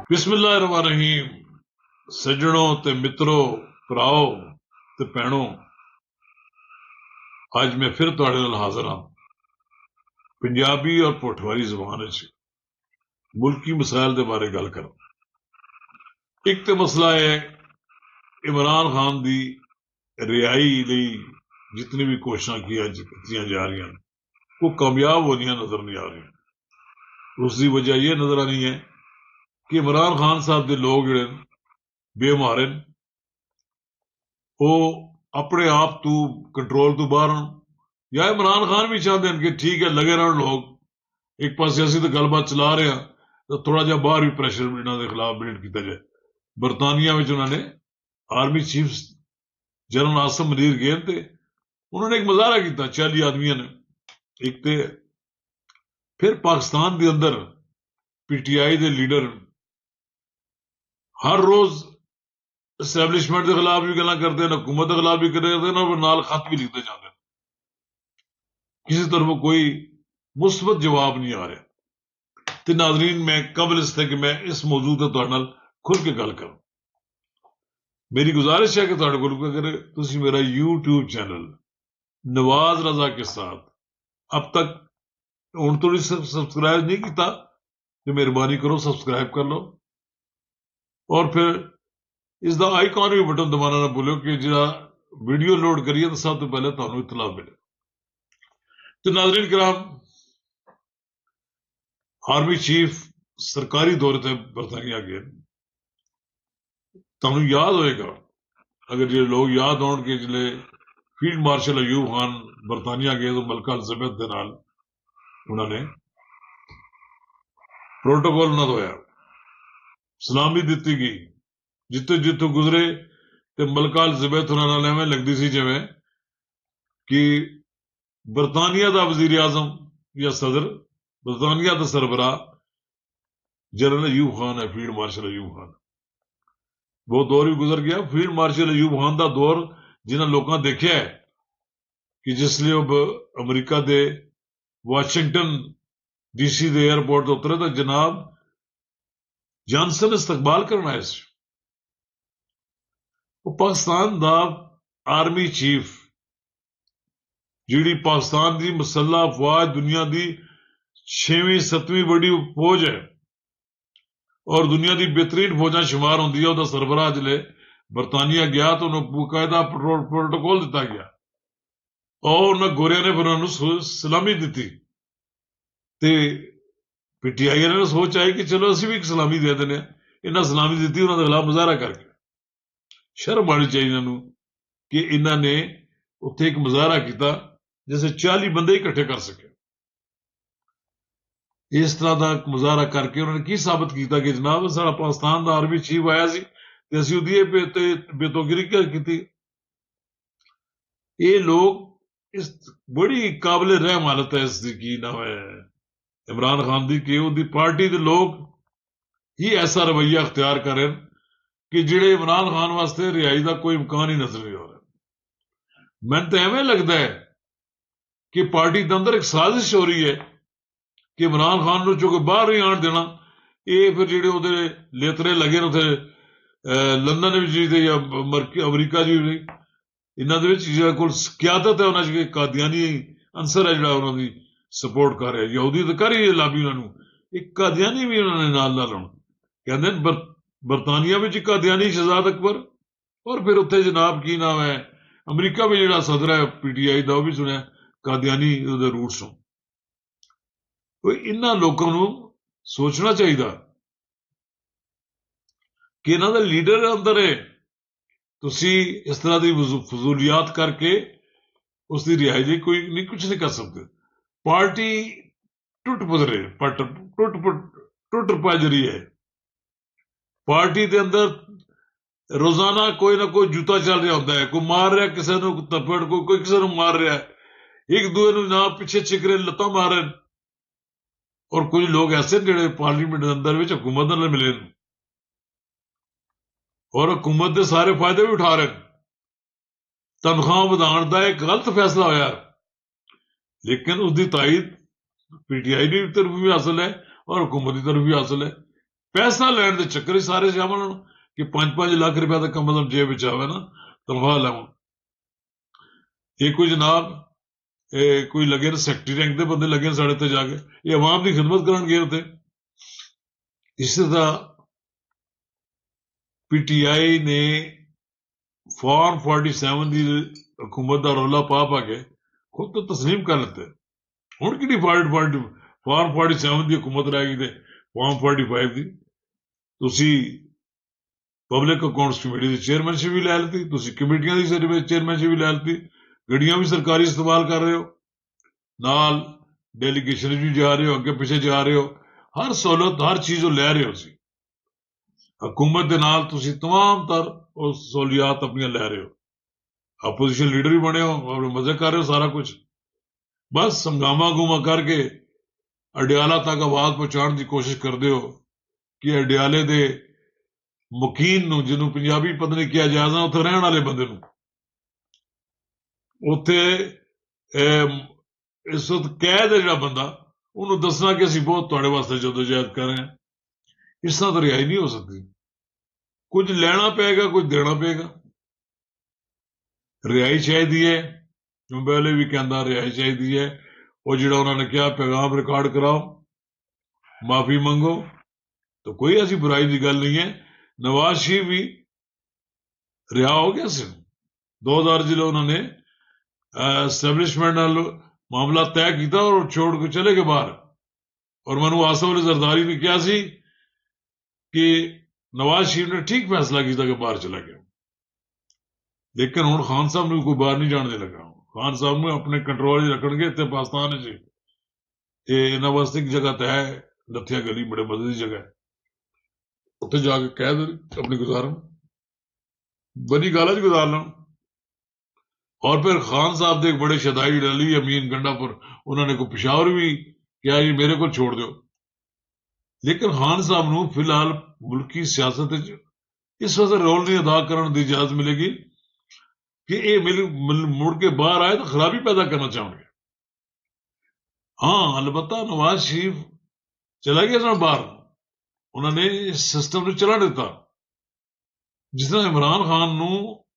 बिस्मिल्लाहिर्रहमानिर्रहीम। सज्जनों ते मित्रों, भराओ ते भैनों, अज मैं फिर तुहाडे नाल हाजिर हाँ। पंजाबी और पोठवारी जबान विच मुल्की मसाइल दे बारे गल कर। एक तो मसला है इमरान खान दी रिहाई लई जितनी भी कोशिशां की जा रही हैं वो कामयाब होनियां नजर नहीं आ रही। उसकी वजह यह नजर आनी है कि इमरान खान साहब के लोग जिहड़े बेमारे वो अपने आप तू कंट्रोल तू बाहर हों, या इमरान खान भी चाहते हैं कि ठीक है लगे रहन लोग एक पास असं तो गलबात चला रहे हैं तो थोड़ा जहा बाहर भी प्रेशर इन्हों के खिलाफ बिल्ड किया जाए। बरतानिया में उन्होंने army chief general Asim Munir गए थे, उन्होंने एक मुजाहरा किया 40 आदमियों ने। एक तो फिर पाकिस्तान के अंदर पीटीआई के लीडर हर रोज एस्टैबलिशमेंट के खिलाफ भी गल्लां करते हैं, हुकूमत के खिलाफ भी करते हैं और नाल खत भी लिखते जाते हैं। किसी तरफ कोई मुस्बत जवाब नहीं आ रहा। तो नाजरीन, मैं कबल इससे कि मैं इस मौजूद से तुहाडे नाल खुल के गल करूं, मेरी गुजारिश है कि तुहाडे कोल अगर तुसीं मेरा यूट्यूब चैनल नवाज रजा के साथ अब तक हुण तो सब्सक्राइब नहीं किया तो मेहरबानी करो सब्सक्राइब कर लो, और फिर इसका आईकॉन भी बटन दबाना ना भूलो कि जो वीडियो लोड करिए तो सब तो पहले तुहानू इतला मिले। तो नाजरीन कराम, आर्मी चीफ सरकारी दौरे ते बरतानिया गए। तुहानू याद होएगा, अगर जो लोग याद हो कि जिले फील्ड मार्शल अयूब खान बरतानिया गए तो मलका एलिजाबेथ के नाल उन्होंने प्रोटोकॉल ना होया, सलामी दी गई। जितों जितों गुजरे तो मलका एलिजाबेथ उन्होंने एवं लगती सी जिवें कि बरतानिया का वजीर आजम या सदर, बरतानिया का सरबराह जनरल अयूब खान है, फील्ड मार्शल अयूब खान। वो दौर भी गुजर गया। फील्ड मार्शल अयूब खान का दौर जिन्हें लोगों देखा है कि जिसलिए अब अमरीका के वाशिंगटन डीसी के एयरपोर्ट उतरे तो जनाब जॉनसन इस्तकबाल करना आए। पाकिस्तान का आर्मी चीफ जी पाकिस्तान की मसल्ला अफवाज दुनिया की 6वीं 7वीं बड़ी फौज है और दुनिया की बेहतरीन फौजा शुमार होंगी है, उसका सरबराह जिले बरतानिया गया तो उन्होंने बाकायदा प्रोटोकॉल दिता गया और उन्होंने गोरिया ने फिर उन्होंने सलामी दी। पीटीआई ने सोच आई कि चलो असं भी एक सलामी दे देने। इन्हें सलामी दी, उन्होंने खिलाफ मुजाहरा करके शर्म आनी चाहिए इन्हों कि इन्होंने उत्थे एक मुजाहरा किया जैसे 40 बंदे इकट्ठे कर सके। इस तरह का मुजाहरा करके उन्होंने की साबित किया कि जनाब साडा पाकिस्तान का आर्मी चीफ आया सी ते असीं उहदी बेतौकीरी की। ये लोग इस बड़ी काबिल रहम हालत है इसकी की नाम है इमरान खान की कि उसकी पार्टी के लोग ही ऐसा रवैया अख्तियार करें कि जिहड़े इमरान खान वास्ते रिहाई का कोई इम्कान ही नजर नहीं आ रहा। मैंने तो एवं लगता है कि पार्टी के अंदर एक साजिश हो रही है कि इमरान खान को चूंकि बाहर नहीं आने देना, ये फिर जो लेतरे लगे ने उसे लंदन जी या अमरीका जी इन्होंने को क्यादत है उन्होंने कादियानी अंसर है जो उन्होंने सपोर्ट कर रहा है। यहूदी तो कर ही लाभी उन्होंने एक कादियानी भी उन्होंने नाल कहते बरतानिया में कादियानी शहजाद अकबर, और फिर उत्थे जनाब की नाम है अमरीका में जो सदर है पीटीआई का, वह भी सुनिया कादियानी रूट्स हो। इन्होंने लोगों को सोचना चाहिए कि इन्हों का लीडर अंदर है, तुसी इस तरह की फजूलियात करके उसकी रिहाई लिए कोई नहीं कुछ नहीं कर सकते। पार्टी टुट पुदरे टुट पज रही है। पार्टी के अंदर रोजाना कोई ना कोई जूता चल रहा होता है, कोई मार रहा किसी को तपड़, कोई किसी को मार रहा है, एक दूसरे ना पिछे चिकरे लत्ता मारे। और कुछ लोग ऐसे जो पार्लीमेंट के अंदर हुकूमत नाल मिले और हुकूमत के सारे फायदे भी उठा रहे। तनख्वाह बढ़ाने का एक गलत फैसला होया, लेकिन उसकी तायद पीटीआई की तरफ भी हासिल है और हुकूमत की तरफ भी हासिल है। पैसा लैण के चक्कर सारे शामिल हो कि 5-5 लाख रुपया तो कम अज जेब विच आवे ना तनख्वाह लैव। ये कोई जनाब कोई लगे ने सैकटरी रैंक के बंदे लगे साढ़े ते जाके ये अवाम की खिदमत करन गए उत्थे। इस तरह पीटीआई ने फॉर्म 47 की हुकूमत का रौला पा के खुद तो तस्लीम कर लेते। हुण कि फॉर्म 47 की हुकूमत रह गई फॉर्म 45 की तुसी पब्लिक अकाउंट्स कमेटी की चेयरमैनशिप भी लै ली, तुसी कमेटियां की चेयरमैनशिप भी लै ली, गड्डियां भी सरकारी इस्तेमाल कर रहे हो, नाल डेलीगेशन भी जा रहे हो, अगे पिछे जा रहे हो, हर सहूलत हर चीज लै रहे हो। हुकूमत के नाल तुसी तमाम तर सहूलियात अपनी लै रहे हो, अपोजिशन लीडर भी बने हो और मजे कर रहे हो सारा कुछ। बस हंगामा गुमा करके अडियाला तक आवाज पहुंचाने की कोशिश करते हो कि अडियाले दे मुकीन नूं जिन्हों पंजाबी पता नहीं क्या जायजा उत्थे रहने वाले बंदे नूं उत्थे इस वक्त कैद है जिहड़ा बंदा उन्होंने दसना कि असीं बहुत तुहाडे वास्ते जदोजहद कर रहे हैं। इस तरह तो रिहाई नहीं हो सकती। कुछ लेना पेगा कुछ देना पेगा। रिहाई चाहिए है, पहले भी कहता रिहाई चाहिए है। और जो उन्होंने कहा पैगाम रिकॉर्ड कराओ, माफी मंगो, तो कोई ऐसी बुराई की गल नहीं है। नवाज शरीफ भी रिहा हो गया सिर्फ 2000 जिले उन्होंने एस्टैब्लिशमेंट मामला तय किया और छोड़ के चले गए बाहर। और मैनू आसफ अली जरदारी ने कहा सी कि नवाज शरीफ ने ठीक फैसला किया कि बाहर चला गया, लेकिन हुण खान साहब ने कोई बाहर नहीं जाने लगा। खान साहब ने अपने कंट्रोल रखणगे इत्थे पाकिस्तान च। इन्हां वास्ते एक जगह तय है, लथिया गली बड़े मजे की जगह है, उत्थे जाके कैद अपनी गुजारन, बनी गल गुजार लन। और फिर खान साहब के एक बड़े शदाई अली अमीन गंडापुर उन्होंने को पिशावर भी क्या जी मेरे को छोड़ दो। लेकिन खान साहब को फिलहाल मुल्की सियासत इस वजह रोल नहीं अदा करने की इजाजत मिलेगी कि ये मुड़ के बाहर आए तो खराबी पैदा करना चाहेंगे। हाँ अलबत्ता नवाज शरीफ चला गया ना बाहर, उन्होंने इस सिस्टम ने चला दिता। जिस तरह इमरान खान नू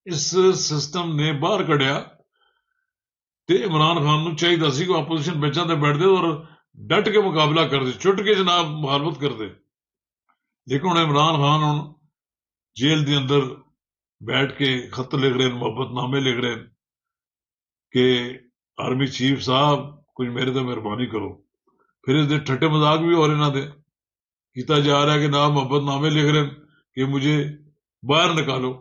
इस सिस्टम ने बाहर कढ़िया तो इमरान खान नू चाहिए सी कि अपोजिशन बेंचा ते बैठते और डट के मुकाबला करते, चुट के जनाब मुखालफत करते। लेकिन हुण इमरान खान हुण जेल के अंदर बैठ के खत लिख रहे हैं, मोहब्बतनामे लिख रहे हैं कि आर्मी चीफ साहब कुछ मेरे तो मेहरबानी करो। फिर इस ठट्टे मजाक भी हो रहे ना दे किया जा रहा है कि ना मोहब्बतनामे लिख रहे हैं कि मुझे बाहर निकालो।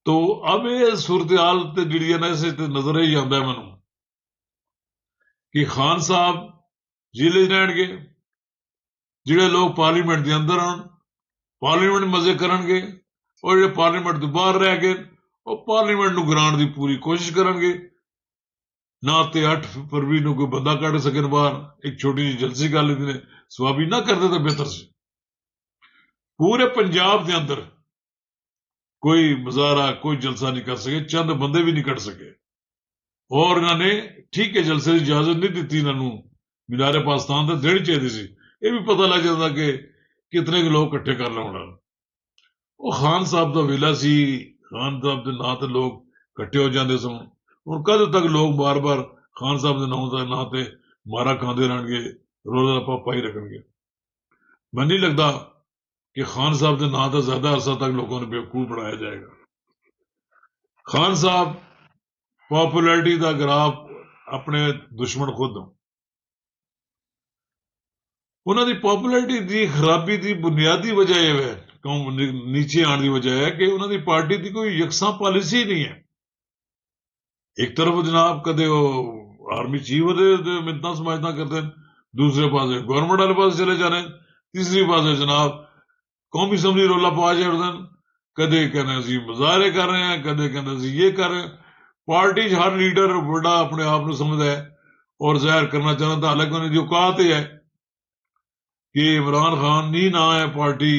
तो अब ये सूरत हाल जी है ना इस नजर ही आता है मैनू कि खान साहब जेल रहणगे, जिहड़े लोग पार्लीमेंट के अंदर आन पार्लीमेंट मजे करनगे, और जो पार्लीमेंट तो बाहर रह गए वो पार्लीमेंट नूं गिराण की पूरी कोशिश करनगे। ना तो 8 फरवरी को कोई बंदा कढ़ सके बाहर, एक छोटी जी जलसी कर लेते हैं, स्वाबी ना करते तो बेहतर से। पूरे पंजाब के अंदर कोई मुजाहरा कोई जलसा नहीं कर सके, चंद बंदे भी नहीं कट सके। और इन्होंने ठीक है जलसे की इजाजत नहीं दी इन्होंने, मीनारे पाकिस्तान तो देनी चाहिए सी, ये भी पता लग जाता कि कितने लोग इकट्ठे कर लेना। वो खान साहब का वेला सी, खान साहब के ना तो लोग इकट्ठे हो जाते सन। हुण कद तक लोग बार बार खान साहब के नां ते मारा खाते रहेंगे, रोला रप्पा पाई रखेंगे। मैं नहीं लगता कि खान साहब के नां तो ज्यादा अरसा तक लोगों ने बेवकूफ बनाया जाएगा। खान साहब पॉपुलैरिटी का ग्राफ अपने दुश्मन खुद, उन्होंने पॉपुलैरिटी की खराबी की बुनियादी वजह यह है, नीचे आने की वजह है कि उन्होंने पार्टी की कोई यकसा पॉलिसी नहीं है। एक तरफ जनाब कदे आर्मी चीफ मिन्नतां समाजतां करते हैं, दूसरे पास गवर्नमेंट वाले पास चले जाने, तीसरी पास जनाब कौमी असम्बली रौला पा जाते, कदे कहने असी मुजाहरे कर रहे हैं, कदे कहने असी ये कर रहे हैं। पार्टी हर लीडर बड़ा अपने आप को समझता है और जाहिर करना चाहता, हालांकि उन्हें जो कहा है कि इमरान खान नहीं ना है पार्टी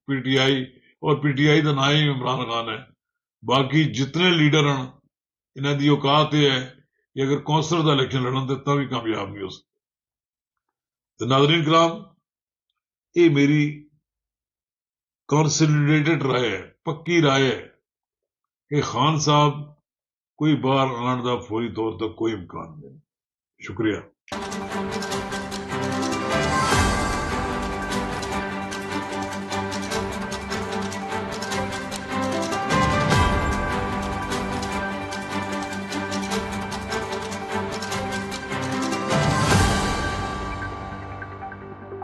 पीटीआई, और पीटीआई का ना ही इमरान खान है। बाकी जितने लीडर हैं इन्हों की औकात है कि अगर कौंसलर का इलेक्शन लड़न तो भी कामयाब नहीं हो सकते। नाज़रीन कराम, ये मेरी कॉन्सोलिडेटेड राय है, पक्की राय है कि खान साहब कोई बाहर आने का फौरी तौर पर कोई इम्कान नहीं। शुक्रिया।